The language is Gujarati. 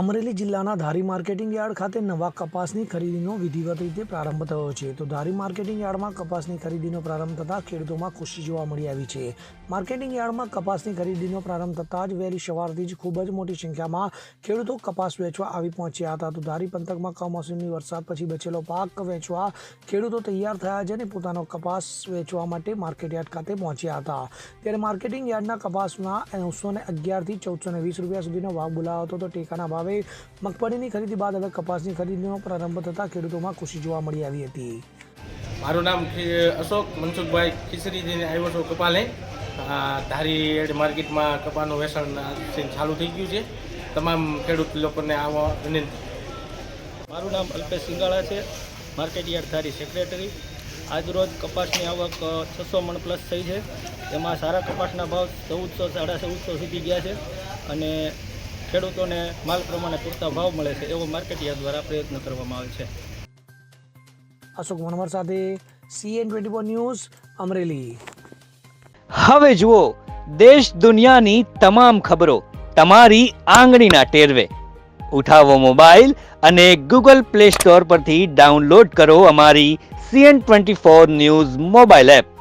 અમરેલી જિલ્લાના ધારી માર્કેટિંગ યાર્ડ ખાતે નવા કપાસની ખરીદીનો વિધિવત રીતે પ્રારંભ થયો છે. તો ધારી માર્કેટિંગ યાર્ડમાં કપાસની ખરીદીનો પ્રારંભ થતાં ખેડૂતોમાં ખુશી જોવા મળી આવી છે. માર્કેટિંગ યાર્ડમાં કપાસની ખરીદીનો પ્રારંભ થતાં જ વહેલી સવારથી જ ખૂબ જ મોટી સંખ્યામાં ખેડૂતો કપાસ વેચવા આવી પહોંચ્યા હતા. તો ધારી પંથકમાં કમોસમી વરસાદ પછી બચેલો પાક વેચવા ખેડૂતો તૈયાર થયા છે અને પોતાનો કપાસ વેચવા માટે માર્કેટ યાર્ડ ખાતે પહોંચ્યા હતા. ત્યારે માર્કેટિંગ યાર્ડના કપાસના 911 થી 1420 રૂપિયા સુધીનો ભાવ બોલાયો હતો. તો ટેકાના ભાવે મગફળીની ખરીદી બાદ હવે કપાસની ખરીદીનો પ્રારંભ થતાં ખેડૂતોમાં ખુશી જોવા મળી આવી હતી. મારું નામ અશોક મનસુખભાઈ ખીસરીજીને આવ્યો છું કપાલે. ધારી માર્કેટમાં કપાસનું વેચાણ ચાલુ થઈ ગયું છે. તમામ ખેડૂત લોકોને આવા વિનંતી. મારું નામ અલ્પેશ સિંગાળા છે, માર્કેટ યાર્ડ ધારી સેક્રેટરી. આજરોજ કપાસની આવક 600 મણ પ્લસ થઈ છે. તેમાં સારા કપાસના ભાવ 1400 1450 સુધી ગયા છે અને ખેડૂતોને માલ પ્રમાણે પૂરતા ભાવ મળે છે એવો માર્કેટ યાર્ડ દ્વારા પ્રયત્ન કરવામાં આવે છે. અશોક મનવર સાથે CN24 ન્યૂઝ અમરેલી. હવે જુઓ દેશ દુનિયાની તમામ ખબરો તમારી આંગળીના ટેરવે. ઉઠાવો મોબાઈલ અને Google Play Store પરથી ડાઉનલોડ કરો અમારી CN24 ન્યૂઝ મોબાઈલ એપ.